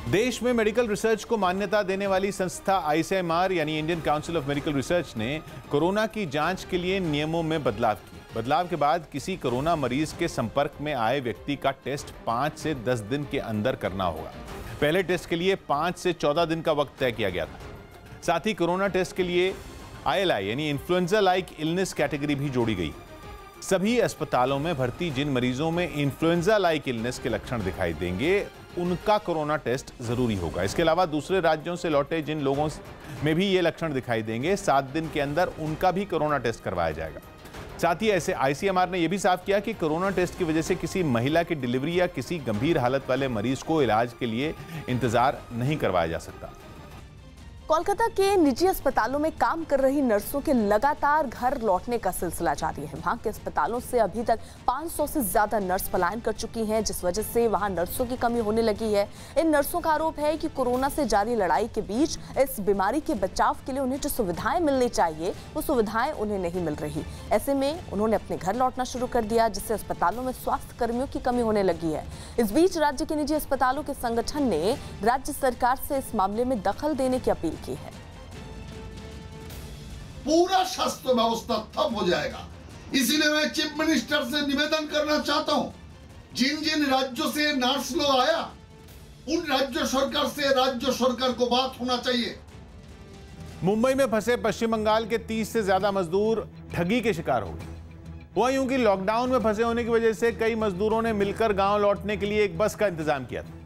देश में medical research को मान्यता देने वाली संस्था आईसीएमआर यानी Indian council of medical research ने कोरोना की जांच के लिए नियमों में बदलाव किए। बदलाव के बाद किसी कोरोना मरीज के संपर्क में आए व्यक्ति का टेस्ट 5 से 10 दिन के अंदर करना होगा। पहले टेस्ट के लिए 5 से 14 दिन का वक्त तय किया गया था। साथ ही कोरोना टेस्ट के लिए ILI यानी इन्फ्लुएंजा लाइक इलनेस कैटेगरी भी जोड़ी गई। सभी अस्पतालों में भर्ती जिन मरीजों में इन्फ्लुएंजा लाइक इलनेस के लक्षण दिखाई देंगे उनका कोरोना टेस्ट जरूरी होगा। इसके अलावा दूसरे राज्यों से लौटे जिन लोगों में भी ये लक्षण दिखाई देंगे 7 दिन के अंदर उनका भी कोरोना टेस्ट करवाया जाएगा। साथ ही ऐसे आईसीएमआर ने यह भी साफ किया कि कोरोना टेस्ट की वजह से किसी महिला की डिलीवरी या किसी गंभीर हालत वाले मरीज को इलाज के लिए इंतजार नहीं करवाया जा सकता। कोलकाता के निजी अस्पतालों में काम कर रही नर्सों के लगातार घर लौटने का सिलसिला जारी है। वहां के अस्पतालों से अभी तक 500 से ज्यादा नर्स पलायन कर चुकी हैं, जिस वजह से वहां नर्सों की कमी होने लगी है। इन नर्सों का आरोप है कि कोरोना से जारी लड़ाई के बीच इस बीमारी के बचाव के लिए उन्हें जो सुविधाएं मिलनी चाहिए वो सुविधाएं उन्हें नहीं मिल रही। ऐसे में उन्होंने अपने घर लौटना शुरू कर दिया, जिससे अस्पतालों में स्वास्थ्य कर्मियों की कमी होने लगी है। इस बीच राज्य के निजी अस्पतालों के संगठन ने राज्य सरकार से इस मामले में दखल देने की अपील की है। पूरा स्वास्थ्य व्यवस्था ठप हो जाएगा। इसीलिए मैं चीफ मिनिस्टर से निवेदन करना चाहता हूं, जिन जिन राज्यों से नर्स लोग आया उन राज्य सरकार से राज्य सरकार को बात होना चाहिए। मुंबई में फंसे पश्चिम बंगाल के 30 से ज्यादा मजदूर ठगी के शिकार हो गए। हुआ यूं कि लॉकडाउन में फंसे होने की वजह से कई मजदूरों ने मिलकर गांव लौटने के लिए एक बस का इंतजाम किया था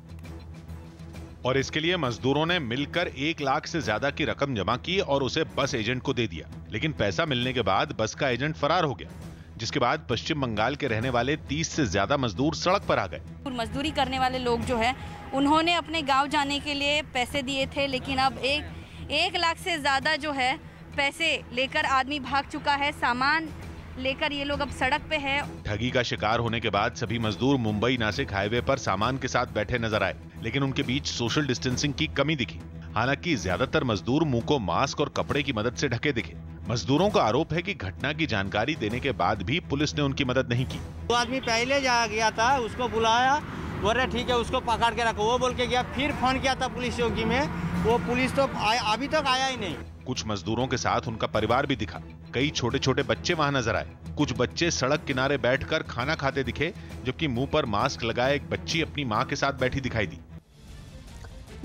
और इसके लिए मजदूरों ने मिलकर 1 लाख से ज्यादा की रकम जमा की और उसे बस एजेंट को दे दिया। लेकिन पैसा मिलने के बाद बस का एजेंट फरार हो गया, जिसके बाद पश्चिम बंगाल के रहने वाले 30 से ज्यादा मजदूर सड़क पर आ गए। मजदूरी करने वाले लोग जो है उन्होंने अपने गांव जाने के लिए पैसे दिए थे, लेकिन अब 1 लाख से ज्यादा जो है पैसे लेकर आदमी भाग चुका है। सामान लेकर ये लोग अब सड़क पे है। ठगी का शिकार होने के बाद सभी मजदूर मुंबई नासिक हाईवे पर सामान के साथ बैठे नजर आए, लेकिन उनके बीच सोशल डिस्टेंसिंग की कमी दिखी। हालांकि ज्यादातर मजदूर मुंह को मास्क और कपड़े की मदद से ढके दिखे। मजदूरों का आरोप है कि घटना की जानकारी देने के बाद भी पुलिस ने उनकी मदद नहीं की। वो आदमी पहले जा गया था, उसको बुलाया, बोल रहे ठीक है उसको पकड़ के रखो, वो बोल के गया। फिर फोन किया था पुलिस चौकी में, वो पुलिस तो अभी तक आया ही नहीं। कुछ मजदूरों के साथ उनका परिवार भी दिखा। कई छोटे छोटे बच्चे वहां नजर आए। कुछ बच्चे सड़क किनारे बैठकर खाना खाते दिखे, जबकि मुंह पर मास्क लगाए एक बच्ची अपनी मां के साथ बैठी दिखाई दी।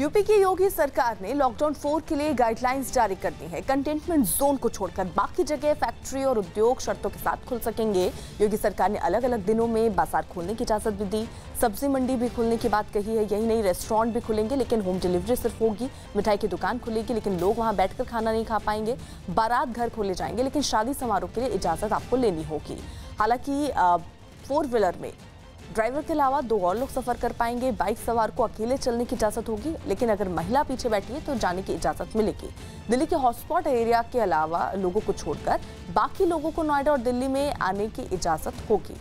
यूपी की योगी सरकार ने लॉकडाउन 4 के लिए गाइडलाइंस जारी कर दी है। कंटेनमेंट जोन को छोड़कर बाकी जगह फैक्ट्री और उद्योग शर्तों के साथ खुल सकेंगे। योगी सरकार ने अलग अलग दिनों में बाजार खोलने की इजाजत भी दी। सब्जी मंडी भी खुलने की बात कही है। यही नहीं, रेस्टोरेंट भी खुलेंगे, लेकिन होम डिलीवरी सिर्फ होगी। मिठाई की दुकान खुलेगी, लेकिन लोग वहां बैठकर खाना नहीं खा पाएंगे। बारात घर खोले जाएंगे, लेकिन शादी समारोह के लिए इजाजत आपको लेनी होगी। हालांकि 4 व्हीलर में ड्राइवर के अलावा 2 और लोग सफर कर पाएंगे। बाइक सवार को अकेले चलने की इजाजत होगी, लेकिन अगर महिला पीछे बैठी है तो जाने की इजाजत मिलेगी। दिल्ली के हॉटस्पॉट एरिया के अलावा लोगों को छोड़कर बाकी लोगों को नोएडा और दिल्ली में आने की इजाजत होगी।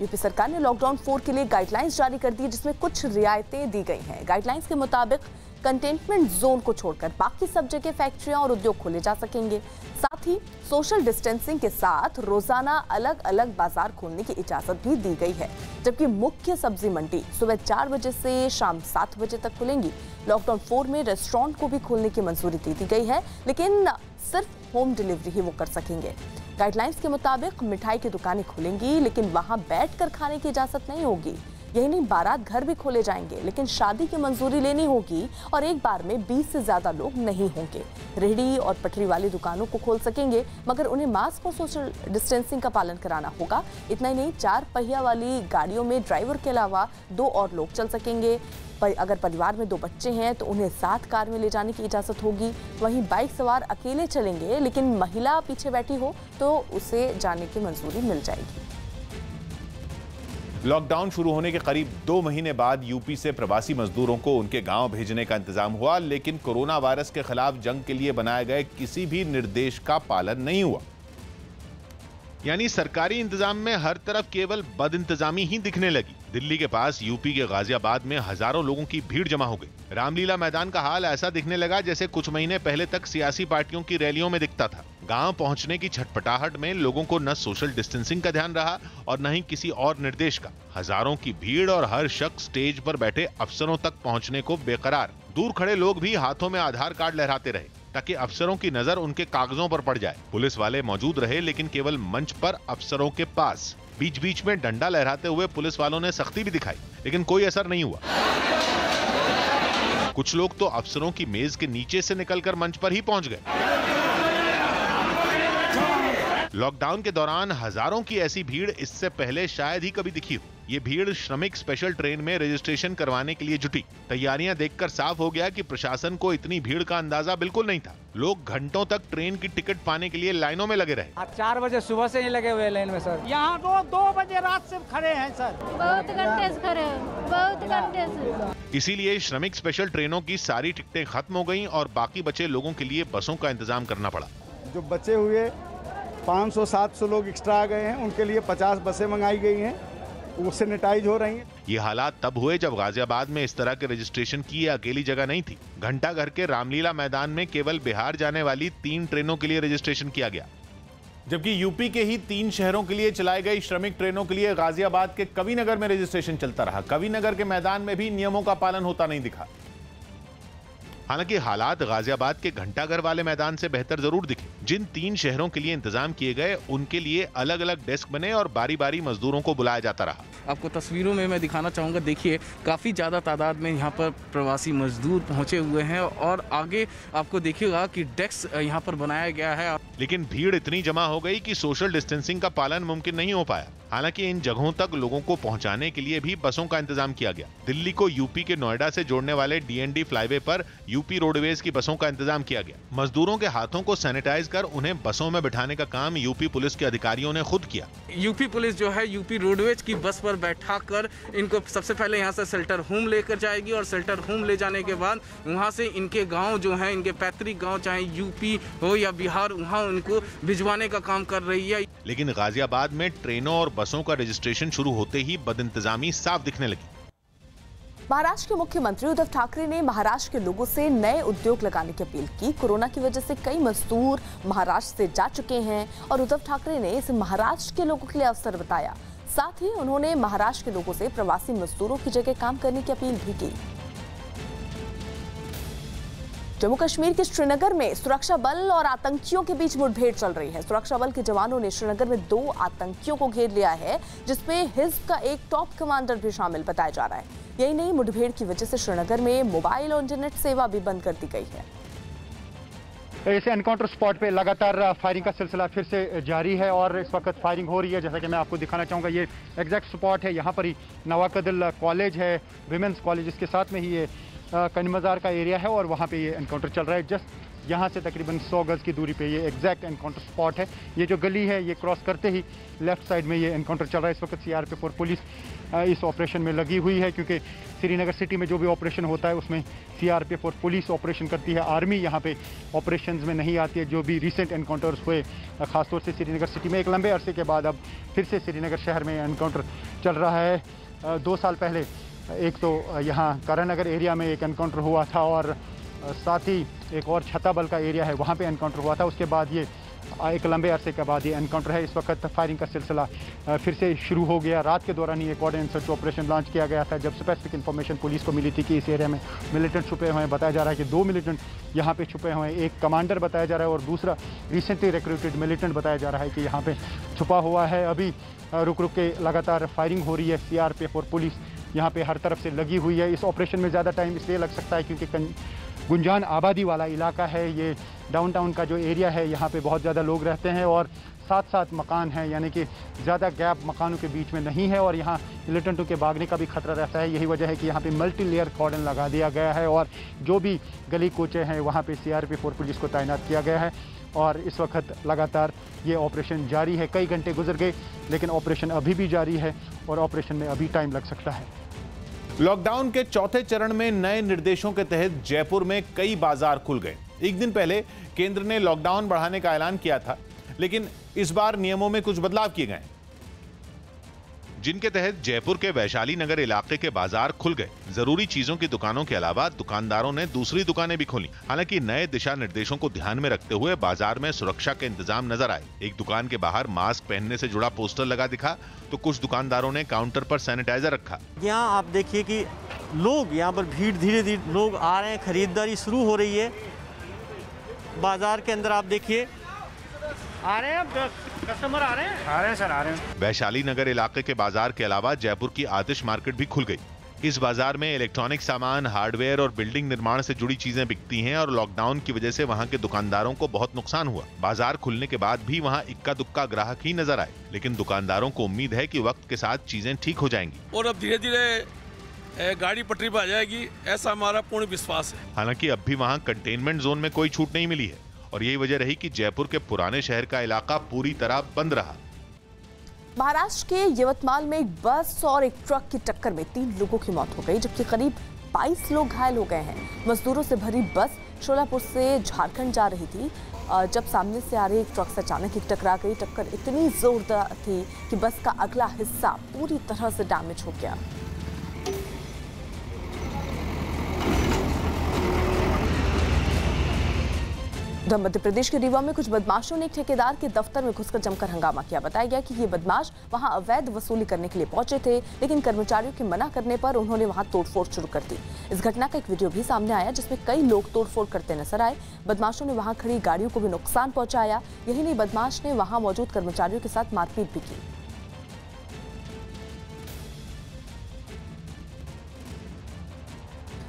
यूपी सरकार ने लॉकडाउन 4 के लिए गाइडलाइंस जारी कर दी, जिसमें कुछ रियायतें दी गई हैं। गाइडलाइंस के मुताबिक कंटेनमेंट जोन को छोड़कर बाकी सब जगह फैक्ट्रियां और उद्योग खोले जा सकेंगे। साथ ही सोशल डिस्टेंसिंग के साथ रोजाना अलग अलग बाजार खोलने की इजाजत भी दी गई है, जबकि मुख्य सब्जी मंडी सुबह 4 बजे से शाम 7 बजे तक खुलेंगी। लॉकडाउन 4 में रेस्टोरेंट को भी खोलने की मंजूरी दे दी गई है, लेकिन सिर्फ होम डिलीवरी ही वो कर सकेंगे। गाइडलाइंस के मुताबिक मिठाई की दुकानें खुलेंगी, लेकिन वहां बैठकर खाने की इजाजत नहीं होगी। यही नहीं, बारात घर भी खोले जाएंगे, लेकिन शादी की मंजूरी लेनी होगी और एक बार में 20 से ज्यादा लोग नहीं होंगे। रेहड़ी और पटरी वाली दुकानों को खोल सकेंगे, मगर उन्हें मास्क और सोशल डिस्टेंसिंग का पालन कराना होगा। इतना ही नहीं, 4 पहिया वाली गाड़ियों में ड्राइवर के अलावा 2 और लोग चल सकेंगे। अगर परिवार में 2 बच्चे हैं तो उन्हें साथ कार में ले जाने की इजाजत होगी। वहीं बाइक सवार अकेले चलेंगे, लेकिन महिला पीछे बैठी हो तो उसे जाने की मंजूरी मिल जाएगी। लॉकडाउन शुरू होने के करीब 2 महीने बाद यूपी से प्रवासी मजदूरों को उनके गांव भेजने का इंतजाम हुआ, लेकिन कोरोना वायरस के खिलाफ जंग के लिए बनाए गए किसी भी निर्देश का पालन नहीं हुआ। यानी सरकारी इंतजाम में हर तरफ केवल बदइंतजामी ही दिखने लगी। दिल्ली के पास यूपी के गाजियाबाद में हजारों लोगों की भीड़ जमा हो गई। रामलीला मैदान का हाल ऐसा दिखने लगा जैसे कुछ महीने पहले तक सियासी पार्टियों की रैलियों में दिखता था। गांव पहुंचने की छटपटाहट में लोगों को न सोशल डिस्टेंसिंग का ध्यान रहा और न ही किसी और निर्देश का। हजारों की भीड़ और हर शख्स स्टेज पर बैठे अफसरों तक पहुंचने को बेकरार। दूर खड़े लोग भी हाथों में आधार कार्ड लहराते रहे ताकि अफसरों की नजर उनके कागजों पर पड़ जाए। पुलिस वाले मौजूद रहे लेकिन केवल मंच पर अफसरों के पास। बीच बीच में डंडा लहराते हुए पुलिस वालों ने सख्ती भी दिखाई लेकिन कोई असर नहीं हुआ। कुछ लोग तो अफसरों की मेज के नीचे से निकलकर मंच पर ही पहुंच गए। लॉकडाउन के दौरान हजारों की ऐसी भीड़ इससे पहले शायद ही कभी दिखी हो। ये भीड़ श्रमिक स्पेशल ट्रेन में रजिस्ट्रेशन करवाने के लिए जुटी। तैयारियां देखकर साफ हो गया कि प्रशासन को इतनी भीड़ का अंदाजा बिल्कुल नहीं था। लोग घंटों तक ट्रेन की टिकट पाने के लिए लाइनों में लगे रहे। 4 बजे सुबह से ही लगे हुए लाइन में सर। यहाँ 2 बजे रात से खड़े हैं सर। बहुत घंटे से खड़े हैं, बहुत घंटे से। इसीलिए श्रमिक स्पेशल ट्रेनों की सारी टिकटें खत्म हो गयी और बाकी बचे लोगों के लिए बसों का इंतजाम करना पड़ा। जो बचे हुए 500-700 लोग एक्स्ट्रा आ गए हैं, उनके लिए 50 बसें मंगाई गई हैं, वो सैनिटाइज हो रही हैं। ये हालात तब हुए जब गाजियाबाद में इस तरह के रजिस्ट्रेशन की अकेली जगह नहीं थी। घंटाघर के रामलीला मैदान में केवल बिहार जाने वाली 3 ट्रेनों के लिए रजिस्ट्रेशन किया गया, जबकि यूपी के ही 3 शहरों के लिए चलाई गई श्रमिक ट्रेनों के लिए गाजियाबाद के कविनगर में रजिस्ट्रेशन चलता रहा। कविनगर के मैदान में भी नियमों का पालन होता नहीं दिखा। हालांकि हालात गाजियाबाद के घंटाघर वाले मैदान से बेहतर जरूर दिखे। जिन 3 शहरों के लिए इंतजाम किए गए उनके लिए अलग अलग डेस्क बने और बारी बारी मजदूरों को बुलाया जाता रहा। आपको तस्वीरों में मैं दिखाना चाहूँगा, देखिए काफ़ी ज़्यादा तादाद में यहाँ पर प्रवासी मजदूर पहुँचे हुए हैं और आगे आपको देखिएगा कि डेस्क यहाँ पर बनाया गया है। लेकिन भीड़ इतनी जमा हो गई कि सोशल डिस्टेंसिंग का पालन मुमकिन नहीं हो पाया। हालांकि इन जगहों तक लोगों को पहुंचाने के लिए भी बसों का इंतजाम किया गया। दिल्ली को यूपी के नोएडा से जोड़ने वाले डीएनडी फ्लाईवे पर यूपी रोडवेज की बसों का इंतजाम किया गया। मजदूरों के हाथों को सैनिटाइज कर उन्हें बसों में बिठाने का काम यूपी पुलिस के अधिकारियों ने खुद किया। यूपी पुलिस जो है यूपी रोडवेज की बस पर बैठा कर इनको सबसे पहले यहाँ से शेल्टर होम लेकर जाएगी और शेल्टर होम ले जाने के बाद वहाँ से इनके गाँव जो है, इनके पैतृक गाँव चाहे यूपी हो या बिहार, वहाँ उनको भिजवाने का काम कर रही है। लेकिन गाजियाबाद में ट्रेनों और बसों का रजिस्ट्रेशन शुरू होते ही बदइंतजामी साफ दिखने लगी। महाराष्ट्र के मुख्यमंत्री उद्धव ठाकरे ने महाराष्ट्र के लोगों से नए उद्योग लगाने की अपील की। कोरोना की वजह से कई मजदूर महाराष्ट्र से जा चुके हैं और उद्धव ठाकरे ने इसे महाराष्ट्र के लोगों के लिए अवसर बताया। साथ ही उन्होंने महाराष्ट्र के लोगों से प्रवासी मजदूरों की जगह काम करने की अपील भी की। जम्मू कश्मीर के श्रीनगर में सुरक्षा बल और आतंकियों के बीच मुठभेड़ चल रही है। सुरक्षा बल के जवानों ने श्रीनगर में 2 आतंकियों को घेर लिया है, जिसमें हिज़्ब का एक टॉप कमांडर भी शामिल बताया जा रहा है। यही नहीं, मुठभेड़ की वजह से श्रीनगर में मोबाइल और इंटरनेट सेवा भी बंद कर दी गई है। इस एनकाउंटर स्पॉट पे लगातार फायरिंग का सिलसिला फिर से जारी है और इस वक्त फायरिंग हो रही है। जैसा कि मैं आपको दिखाना चाहूँगा, ये एग्जैक्ट स्पॉट है। यहाँ पर ही नवाकदल कॉलेज है, विमेंस कॉलेज, इसके साथ में ही ये कनी मज़ार का एरिया है और वहाँ पे ये एनकाउंटर चल रहा है। जस्ट यहाँ से तकरीबन 100 गज की दूरी पे ये एग्जैक्ट एनकाउंटर स्पॉट है। ये जो गली है, ये क्रॉस करते ही लेफ्ट साइड में ये एनकाउंटर चल रहा है। इस वक्त सीआरपीएफ और पुलिस इस ऑपरेशन में लगी हुई है, क्योंकि श्रीनगर सिटी में जो भी ऑपरेशन होता है उसमें सीआरपीएफ और पुलिस ऑपरेशन करती है। आर्मी यहाँ पे ऑपरेशंस में नहीं आती है। जो भी रिसेंट एनकाउंटर्स हुए खासतौर से श्रीनगर सिटी में, एक लंबे अरसे के बाद अब फिर से श्रीनगर शहर में एनकाउंटर चल रहा है। 2 साल पहले एक तो यहाँ कारानगर एरिया में एक एनकाउंटर हुआ था और साथ ही एक और छताबल का एरिया है, वहाँ पे एनकाउंटर हुआ था। उसके बाद ये एक लंबे अरसे के बाद ये एनकाउंटर है। इस वक्त फायरिंग का सिलसिला फिर से शुरू हो गया। रात के दौरान ही एक ऑर्डिनेंस सर्च ऑपरेशन लॉन्च किया गया था, जब स्पेसिफिक इन्फॉर्मेशन पुलिस को मिली थी कि इस एरिया में मिलिटेंट छुपे हुए हैं। बताया जा रहा है कि 2 मिलिटेंट यहाँ पे छुपे हुए हैं, एक कमांडर बताया जा रहा है और दूसरा रिसेंटली रिक्रूटेड मिलिटेंट बताया जा रहा है कि यहाँ पे छुपा हुआ है। अभी रुक रुक के लगातार फायरिंग हो रही है। सीआरपीएफ और पुलिस यहाँ पे हर तरफ से लगी हुई है। इस ऑपरेशन में ज़्यादा टाइम इसलिए लग सकता है क्योंकि गुंजान आबादी वाला इलाका है। ये डाउनटाउन का जो एरिया है, यहाँ पे बहुत ज़्यादा लोग रहते हैं और साथ साथ मकान हैं, यानी कि ज़्यादा गैप मकानों के बीच में नहीं है और यहाँ मिलिटेंटों के भागने का भी खतरा रहता है। यही वजह है कि यहाँ पे मल्टी लेयर कॉर्डन लगा दिया गया है और जो भी गली कोचे हैं वहाँ पे सीआरपीएफ और पुलिस को तैनात किया गया है और इस वक्त लगातार ये ऑपरेशन जारी है। कई घंटे गुजर गए लेकिन ऑपरेशन अभी भी जारी है और ऑपरेशन में अभी टाइम लग सकता है। लॉकडाउन के चौथे चरण में नए निर्देशों के तहत जयपुर में कई बाजार खुल गए। एक दिन पहले केंद्र ने लॉकडाउन बढ़ाने का ऐलान किया था, लेकिन इस बार नियमों में कुछ बदलाव किए गए। जिनके तहत जयपुर के वैशाली नगर इलाके के बाजार खुल गए। जरूरी चीजों की दुकानों के अलावा दुकानदारों ने दूसरी दुकानें भी खोली। हालांकि नए दिशा निर्देशों को ध्यान में रखते हुए बाजार में सुरक्षा के इंतजाम नजर आए। एक दुकान के बाहर मास्क पहनने से जुड़ा पोस्टर लगा दिखा, तो कुछ दुकानदारों ने काउंटर पर सैनिटाइजर रखा। यहाँ आप देखिए कि लोग यहाँ पर भीड़, धीरे धीरे लोग आ रहे हैं, खरीदारी शुरू हो रही है। बाजार के अंदर आप देखिए आ रहे हैं कस्टमर, आ रहे हैं सर, आ रहे हैं। वैशाली नगर इलाके के बाजार के अलावा जयपुर की आतिश मार्केट भी खुल गई। इस बाजार में इलेक्ट्रॉनिक सामान, हार्डवेयर और बिल्डिंग निर्माण से जुड़ी चीजें बिकती हैं और लॉकडाउन की वजह से वहां के दुकानदारों को बहुत नुकसान हुआ। बाजार खुलने के बाद भी वहां इक्का दुक्का ग्राहक ही नजर आए, लेकिन दुकानदारों को उम्मीद है कि वक्त के साथ चीजें ठीक हो जाएंगी और अब धीरे धीरे गाड़ी पटरी पर आ जाएगी, ऐसा हमारा पूर्ण विश्वास है। हालांकि अब भी वहां कंटेनमेंट जोन में कोई छूट नहीं मिली है और यही वजह रही कि जयपुर के पुराने शहर का इलाका पूरी तरह बंद रहा। महाराष्ट्र के यवतमाल में एक बस और एक ट्रक की टक्कर में 3 लोगों की मौत हो गई, जबकि करीब 22 लोग घायल हो गए हैं। मजदूरों से भरी बस शोलापुर से झारखंड जा रही थी जब सामने से आ रही एक ट्रक से अचानक टकरा गई। टक्कर इतनी जोरदार थी कि बस का अगला हिस्सा पूरी तरह से डैमेज हो गया। उधर मध्य प्रदेश के रीवा में कुछ बदमाशों ने एक ठेकेदार के दफ्तर में घुसकर जमकर हंगामा किया। बताया गया कि ये बदमाश वहां अवैध वसूली करने के लिए पहुंचे थे, लेकिन कर्मचारियों के मना करने पर उन्होंने वहां तोड़फोड़ शुरू कर दी। इस घटना का एक वीडियो भी सामने आया जिसमें कई लोग तोड़फोड़ करते नजर आए। बदमाशों ने वहां खड़ी गाड़ियों को भी नुकसान पहुंचाया। यही नहीं, बदमाश ने वहां मौजूद कर्मचारियों के साथ मारपीट भी की।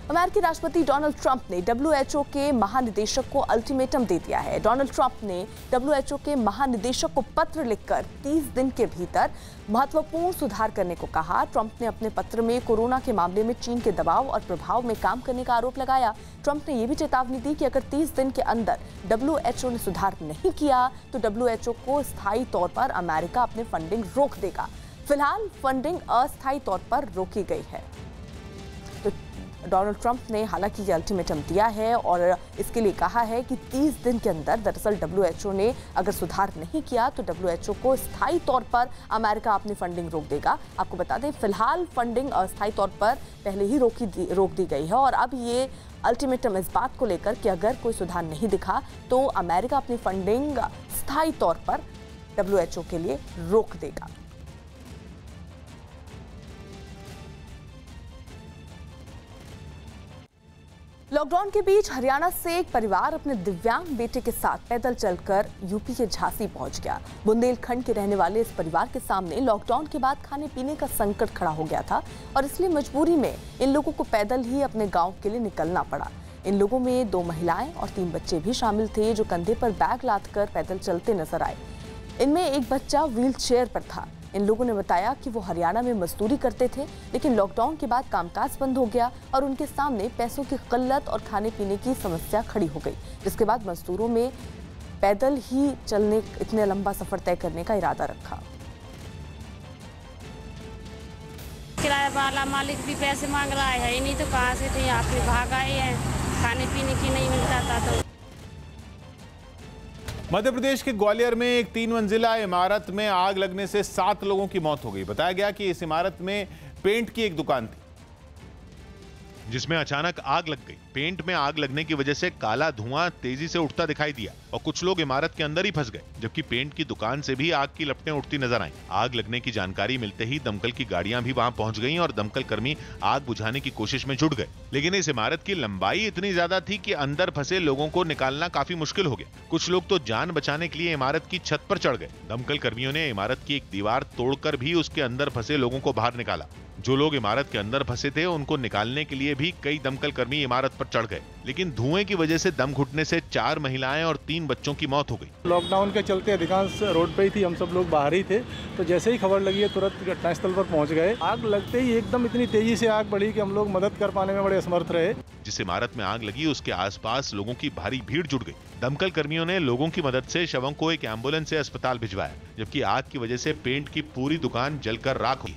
अमेरिकी राष्ट्रपति डोनाल्ड ट्रंप ने WHO के महानिदेशक को अल्टीमेटम दे दिया है। डोनाल्ड ट्रंप ने WHO के महानिदेशक को पत्र लिखकर 30 दिन के भीतर महत्वपूर्ण सुधार करने को कहा। ट्रंप ने अपने पत्र में कोरोना के मामले में चीन के दबाव और प्रभाव में काम करने का आरोप लगाया। ट्रंप ने यह भी चेतावनी दी कि अगर 30 दिन के अंदर WHO ने सुधार नहीं किया तो WHO को स्थायी तौर पर अमेरिका अपनी फंडिंग रोक देगा। फिलहाल फंडिंग अस्थायी तौर पर रोकी गई है। डोनाल्ड ट्रंप ने हालांकि ये अल्टीमेटम दिया है और इसके लिए कहा है कि 30 दिन के अंदर दरअसल WHO ने अगर सुधार नहीं किया तो WHO को स्थायी तौर पर अमेरिका अपनी फंडिंग रोक देगा। आपको बता दें, फिलहाल फंडिंग अस्थायी तौर पर पहले ही रोक दी गई है और अब ये अल्टीमेटम इस बात को लेकर कि अगर कोई सुधार नहीं दिखा तो अमेरिका अपनी फंडिंग स्थायी तौर पर WHO के लिए रोक देगा। लॉकडाउन के बीच हरियाणा से एक परिवार अपने दिव्यांग बेटे के साथ पैदल चलकर यूपी के झांसी पहुंच गया। बुंदेलखंड के रहने वाले इस परिवार के सामने लॉकडाउन के बाद खाने पीने का संकट खड़ा हो गया था और इसलिए मजबूरी में इन लोगों को पैदल ही अपने गांव के लिए निकलना पड़ा। इन लोगों में 2 महिलाएं और 3 बच्चे भी शामिल थे जो कंधे पर बैग लादकर पैदल चलते नजर आए। इनमें एक बच्चा व्हील चेयर पर था। इन लोगों ने बताया कि वो हरियाणा में मजदूरी करते थे, लेकिन लॉकडाउन के बाद कामकाज बंद हो गया और उनके सामने पैसों की किल्लत और खाने पीने की समस्या खड़ी हो गई, जिसके बाद मजदूरों में पैदल ही चलने इतने लंबा सफर तय करने का इरादा रखा। किराया वाला मालिक भी पैसे मांग रहा है ही नहीं, तो कहाँ से थे यहाँ पे भाग आए हैं, खाने पीने की नहीं मिलता था। तो मध्य प्रदेश के ग्वालियर में एक 3 मंजिला इमारत में आग लगने से 7 लोगों की मौत हो गई। बताया गया कि इस इमारत में पेंट की एक दुकान थी जिसमें अचानक आग लग गई। पेंट में आग लगने की वजह से काला धुआं तेजी से उठता दिखाई दिया और कुछ लोग इमारत के अंदर ही फंस गए, जबकि पेंट की दुकान से भी आग की लपटें उठती नजर आईं। आग लगने की जानकारी मिलते ही दमकल की गाड़ियां भी वहां पहुंच गईं और दमकल कर्मी आग बुझाने की कोशिश में जुट गए, लेकिन इस इमारत की लंबाई इतनी ज्यादा थी कि अंदर फंसे लोगों को निकालना काफी मुश्किल हो गया। कुछ लोग तो जान बचाने के लिए इमारत की छत पर चढ़ गए। दमकल कर्मियों ने इमारत की एक दीवार तोड़कर भी उसके अंदर फंसे लोगों को बाहर निकाला। जो लोग इमारत के अंदर फंसे थे उनको निकालने के लिए भी कई दमकल कर्मी इमारत पर चढ़ गए, लेकिन धुएं की वजह से दम घुटने से 4 महिलाएं और 3 बच्चों की मौत हो गई। लॉकडाउन के चलते अधिकांश रोड पे ही थी, हम सब लोग बाहर ही थे, तो जैसे ही खबर लगी है तुरंत घटनास्थल पर पहुंच गए। आग लगते ही एकदम इतनी तेजी से आग बढ़ी कि हम लोग मदद कर पाने में बड़े असमर्थ रहे। जिस इमारत में आग लगी उसके आसपास लोगों की भारी भीड़ जुट गई। दमकल कर्मियों ने लोगों की मदद से शवों को एक एम्बुलेंस से अस्पताल भिजवाया, जबकि आग की वजह से पेंट की पूरी दुकान जलकर राख हो गई।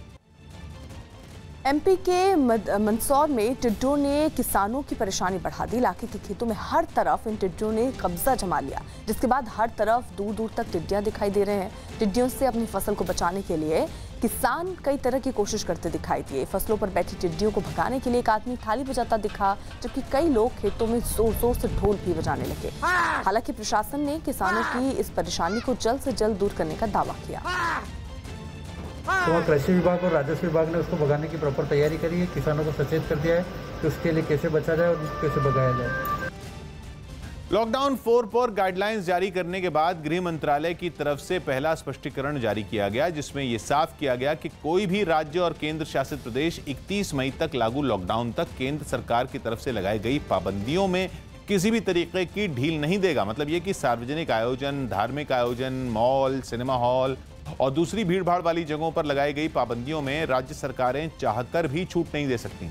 एमपी के मंदसौर में टिड्डों ने किसानों की परेशानी बढ़ा दी। इलाके के खेतों में हर तरफ इन टिड्डों ने कब्जा जमा लिया, जिसके बाद हर तरफ दूर दूर तक टिड्डियां दिखाई दे रहे हैं। टिड्डियों से अपनी फसल को बचाने के लिए किसान कई तरह की कोशिश करते दिखाई दिए। फसलों पर बैठी टिड्डियों को भगाने के लिए एक आदमी थाली बजाता दिखा, जबकि कई लोग खेतों में जोर जोर से ढोल भी बजाने लगे। हालांकि प्रशासन ने किसानों की इस परेशानी को जल्द से जल्द दूर करने का दावा किया। तो कृषि विभाग और राजस्व विभाग ने उसको भगाने की प्रॉपर तैयारी करी है, किसानों को सचेत कर दिया है कि उसके लिए कैसे बचा जाए और कैसे भगाया जाए। लॉकडाउन 4 पर गाइडलाइंस जारी करने के बाद गृह मंत्रालय की तरफ से पहला स्पष्टीकरण जारी किया गया, जिसमें यह साफ किया गया कि कोई भी राज्य और केंद्र शासित प्रदेश 31 मई तक लागू लॉकडाउन तक केंद्र सरकार की तरफ से लगाई गई पाबंदियों में किसी भी तरीके की ढील नहीं देगा। मतलब यह कि सार्वजनिक आयोजन, धार्मिक आयोजन, मॉल, सिनेमा हॉल और दूसरी भीड़भाड़ वाली जगहों पर लगाई गई पाबंदियों में राज्य सरकारें चाहकर भी छूट नहीं दे सकती।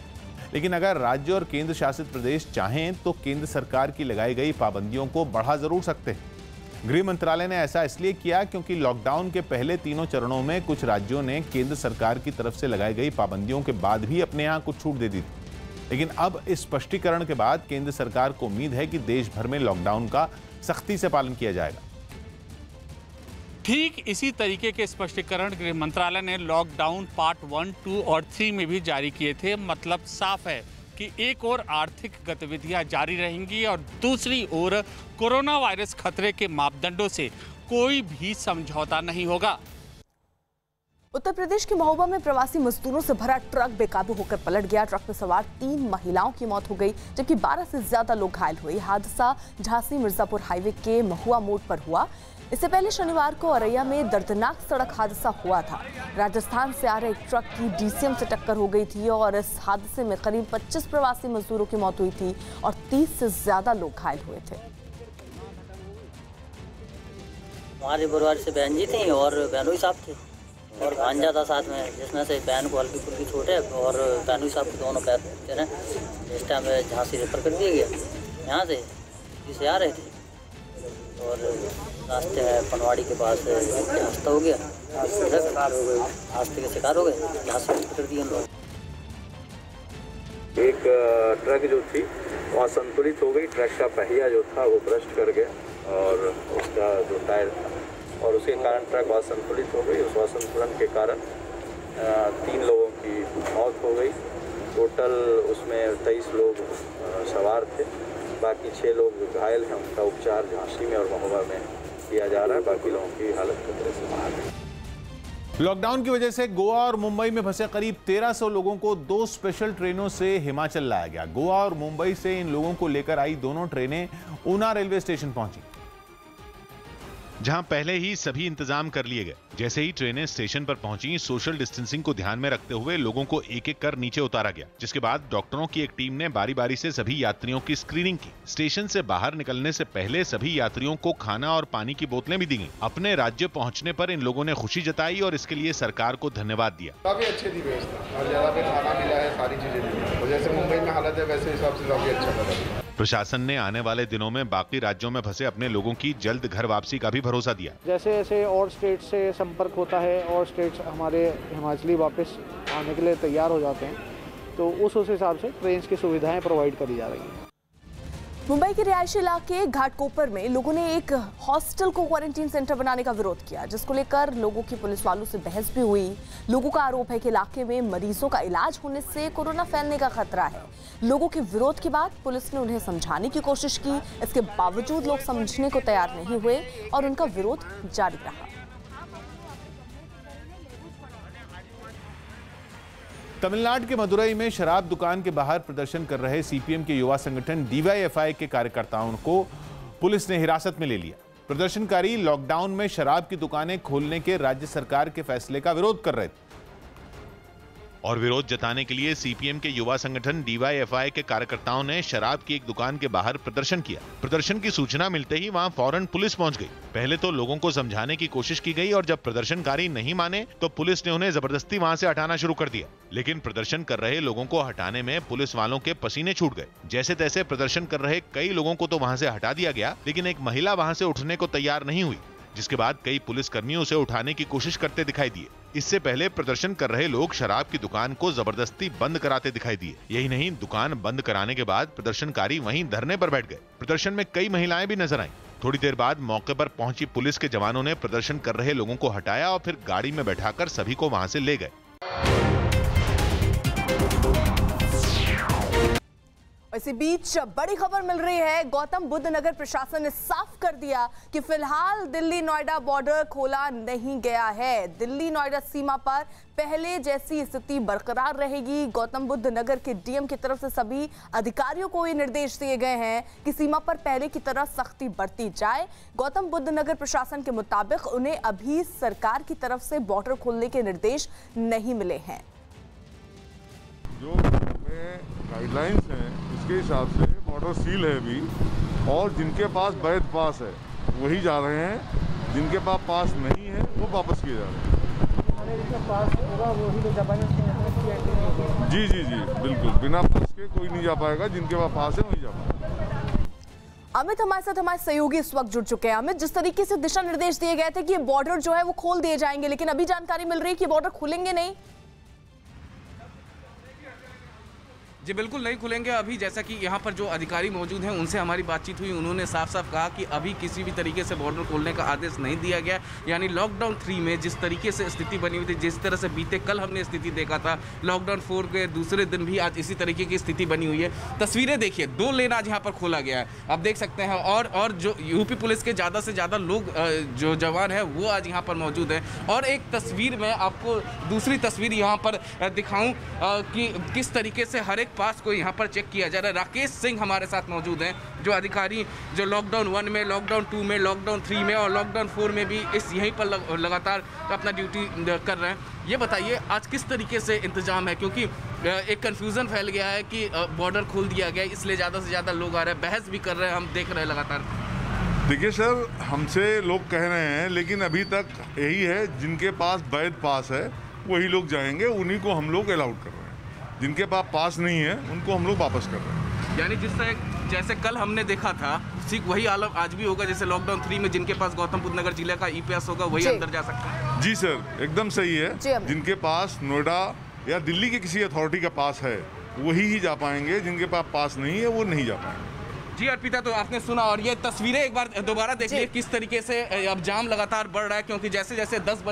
लेकिन अगर राज्य और केंद्र शासित प्रदेश चाहें तो केंद्र सरकार की लगाई गई पाबंदियों को बढ़ा जरूर सकते हैं। गृह मंत्रालय ने ऐसा इसलिए किया क्योंकि लॉकडाउन के पहले तीनों चरणों में कुछ राज्यों ने केंद्र सरकार की तरफ से लगाई गई पाबंदियों के बाद भी अपने यहां कुछ छूट दे दी थी। लेकिन अब इस स्पष्टीकरण के बाद केंद्र सरकार को उम्मीद है कि देश भर में लॉकडाउन का सख्ती से पालन किया जाएगा। ठीक इसी तरीके के स्पष्टीकरण गृह मंत्रालय ने लॉकडाउन पार्ट 1, 2 और 3 में भी जारी किए थे। मतलब साफ है कि एक ओर आर्थिक गतिविधियां जारी रहेंगी और दूसरी ओर कोरोना वायरस खतरे के मापदंडों से कोई भी समझौता नहीं होगा। उत्तर प्रदेश के महोबा में प्रवासी मजदूरों से भरा ट्रक बेकाबू होकर पलट गया। ट्रक में सवार 3 महिलाओं की मौत हो गई, जबकि 12 से ज्यादा लोग घायल हुए। हादसा झांसी मिर्जापुर हाईवे के महुआ मोड़ पर हुआ। इससे पहले शनिवार को औरैया में दर्दनाक सड़क हादसा हुआ था। राजस्थान से आ रहे एक ट्रक की डीसीएम से टक्कर हो गई थी और इस हादसे में करीब 25 प्रवासी मजदूरों की मौत हुई थी और 30 से ज्यादा लोग घायल हुए थे। हमारे परिवार से बहन जी थी और बहनोई साहब थे और भांजा था साथ में, जिसमें से बहन को हल्की फुल्की चोट है और बहनोई साहब के दोनों पैर फ्रैक्चर हैं। इस टाइम झांसी रेफर कर दिया गया। यहाँ से आ रहे थे और रास्ते में पनवाड़ी के पास हादसा हो गया, हादसे के शिकार हो गए, यहाँ से पकड़ दिए उन लोग। एक ट्रक जो थी वो असंतुलित हो गई। ट्रक का पहिया जो था वो भ्रष्ट कर गया और उसका जो टायर था और उसके कारण ट्रक असंतुलित हो गई। उस असंतुलन के कारण 3 लोगों की मौत हो गई। टोटल उसमें 23 लोग सवार थे, बाकी 6 लोग घायल हैं। उनका उपचार झांसी में और महोबा में किया जा रहा है। बाकी लोगों की हालत खतरे से बाहर है। लॉकडाउन की वजह से गोवा और मुंबई में फंसे करीब 1300 लोगों को 2 स्पेशल ट्रेनों से हिमाचल लाया गया। गोवा और मुंबई से इन लोगों को लेकर आई दोनों ट्रेनें ऊना रेलवे स्टेशन पहुंची, जहां पहले ही सभी इंतजाम कर लिए गए। जैसे ही ट्रेनें स्टेशन पर पहुंची, सोशल डिस्टेंसिंग को ध्यान में रखते हुए लोगों को एक एक कर नीचे उतारा गया, जिसके बाद डॉक्टरों की एक टीम ने बारी बारी से सभी यात्रियों की स्क्रीनिंग की। स्टेशन से बाहर निकलने से पहले सभी यात्रियों को खाना और पानी की बोतलें भी दी गई। अपने राज्य पहुंचने पर इन लोगों ने खुशी जताई और इसके लिए सरकार को धन्यवाद दिया। काफी अच्छी थी व्यवस्था, हर जगह पे खाना मिला है, सारी चीजें दी। जैसे मुंबई में हालत है वैसे हिसाब से काफी अच्छा लगा। प्रशासन ने आने वाले दिनों में बाकी राज्यों में फंसे अपने लोगों की जल्द घर वापसी का भी भरोसा दिया। जैसे जैसे और स्टेट से संपर्क होता है और स्टेट्स हमारे हिमाचली वापस आने के लिए तैयार हो जाते हैं, तो उस हिसाब से ट्रेन की सुविधाएं प्रोवाइड करी जा रही हैं। मुंबई के रिहायशी इलाके घाटकोपर में लोगों ने एक हॉस्टल को क्वारंटीन सेंटर बनाने का विरोध किया, जिसको लेकर लोगों की पुलिस वालों से बहस भी हुई। लोगों का आरोप है कि इलाके में मरीजों का इलाज होने से कोरोना फैलने का खतरा है। लोगों के विरोध के बाद पुलिस ने उन्हें समझाने की कोशिश की, इसके बावजूद लोग समझने को तैयार नहीं हुए और उनका विरोध जारी रहा। तमिलनाडु के मदुरई में शराब दुकान के बाहर प्रदर्शन कर रहे सीपीएम के युवा संगठन डीवाईएफआई के कार्यकर्ताओं को पुलिस ने हिरासत में ले लिया। प्रदर्शनकारी लॉकडाउन में शराब की दुकानें खोलने के राज्य सरकार के फैसले का विरोध कर रहे थे और विरोध जताने के लिए सीपीएम के युवा संगठन डीवाईएफआई के कार्यकर्ताओं ने शराब की एक दुकान के बाहर प्रदर्शन किया। प्रदर्शन की सूचना मिलते ही वहां फौरन पुलिस पहुंच गई। पहले तो लोगों को समझाने की कोशिश की गई और जब प्रदर्शनकारी नहीं माने तो पुलिस ने उन्हें जबरदस्ती वहां से हटाना शुरू कर दिया। लेकिन प्रदर्शन कर रहे लोगों को हटाने में पुलिस वालों के पसीने छूट गए। जैसे तैसे प्रदर्शन कर रहे कई लोगों को तो वहां से हटा दिया गया, लेकिन एक महिला वहां से उठने को तैयार नहीं हुई, जिसके बाद कई पुलिस कर्मियों से उठाने की कोशिश करते दिखाई दिए। इससे पहले प्रदर्शन कर रहे लोग शराब की दुकान को जबरदस्ती बंद कराते दिखाई दिए। यही नहीं, दुकान बंद कराने के बाद प्रदर्शनकारी वहीं धरने पर बैठ गए। प्रदर्शन में कई महिलाएं भी नजर आईं। थोड़ी देर बाद मौके पर पहुंची पुलिस के जवानों ने प्रदर्शन कर रहे लोगों को हटाया और फिर गाड़ी में बैठाकर सभी को वहां से ले गए। इसी बीच बड़ी खबर मिल रही है। गौतम बुद्ध नगर प्रशासन ने साफ कर दिया कि फिलहाल दिल्ली नोएडा बॉर्डर खोला नहीं गया है। दिल्ली नोएडा सीमा पर पहले जैसी स्थिति बरकरार रहेगी। गौतम बुद्ध नगर के डीएम की तरफ से सभी अधिकारियों को ये निर्देश दिए गए हैं कि सीमा पर पहले की तरह सख्ती बरती जाए। गौतम बुद्ध नगर प्रशासन के मुताबिक उन्हें अभी सरकार की तरफ से बॉर्डर खोलने के निर्देश नहीं मिले हैं। जो गाइडलाइंस हैं उसके हिसाब से बॉर्डर सील है अभी, और जिनके पास वैध पास है वही जा रहे हैं, जिनके पास पास नहीं है वो वापस किए जा रहे हैं। जिनका पास होगा वही तो जा पाएगा। जी जी जी बिल्कुल, बिना पास के कोई नहीं जा पाएगा, जिनके पास पास है वही जा पाएगा। अमित हमारे साथ हमारे सहयोगी इस वक्त जुड़ चुके हैं। अमित, जिस तरीके से दिशा निर्देश दिए गए थे कि ये बॉर्डर जो है वो खोल दिए जाएंगे, लेकिन अभी जानकारी मिल रही है कि बॉर्डर खुलेंगे नहीं। जी बिल्कुल नहीं खुलेंगे अभी। जैसा कि यहाँ पर जो अधिकारी मौजूद हैं उनसे हमारी बातचीत हुई, उन्होंने साफ साफ कहा कि अभी किसी भी तरीके से बॉर्डर खोलने का आदेश नहीं दिया गया। यानी लॉकडाउन 3 में जिस तरीके से स्थिति बनी हुई थी, जिस तरह से बीते कल हमने स्थिति देखा था, लॉकडाउन 4 के दूसरे दिन भी आज इसी तरीके की स्थिति बनी हुई है। तस्वीरें देखिए, 2 लेन आज यहाँ पर खोला गया है, आप देख सकते हैं। और जो यूपी पुलिस के ज़्यादा से ज़्यादा लोग जो जवान हैं वो आज यहाँ पर मौजूद हैं। और एक तस्वीर में आपको दूसरी तस्वीर यहाँ पर दिखाऊँ कि किस तरीके से हर एक पास को यहाँ पर चेक किया जा रहा है। राकेश सिंह हमारे साथ मौजूद हैं, जो अधिकारी जो लॉकडाउन 1 में, लॉकडाउन 2 में, लॉकडाउन 3 में और लॉकडाउन 4 में भी यहीं पर लगातार अपना ड्यूटी कर रहे हैं। ये बताइए आज किस तरीके से इंतजाम है, क्योंकि एक कन्फ्यूज़न फैल गया है कि बॉर्डर खोल दिया गया इसलिए ज़्यादा से ज़्यादा लोग आ रहे हैं, बहस भी कर रहे हैं, हम देख रहे हैं लगातार। देखिए सर, हमसे लोग कह रहे हैं, लेकिन अभी तक यही है, जिनके पास वैध पास है वही लोग जाएंगे, उन्हीं को हम लोग अलाउड कर रहे हैं। जिनके पास नहीं है उनको हम लोग वापस कर रहे हैं। यानी जैसे कल हमने देखा था ठीक वही आलम आज भी होगा। जैसे लॉकडाउन 3 में जिनके पास गौतम बुद्ध नगर जिले का ईपीएस होगा वही अंदर जा सकता है। जी सर, एकदम सही है। जिनके पास नोएडा या दिल्ली के किसी अथॉरिटी का पास है वही ही जा पाएंगे, जिनके पास नहीं है वो नहीं जा पाएंगे। जी अर्पिता, तो आपने सुना, और ये तस्वीरें एक बार दोबारा देखिए किस तरीके से अब जाम लगातार बढ़ रहा है, क्योंकि जैसे जैसे 10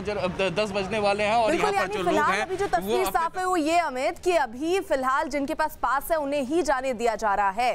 बजने वाले हैं और यहाँ पर जो लोग हैं, अभी जो तस्वीर साफ है वो ये अमित कि अभी फिलहाल जिनके पास पास है उन्हें ही जाने दिया जा रहा है।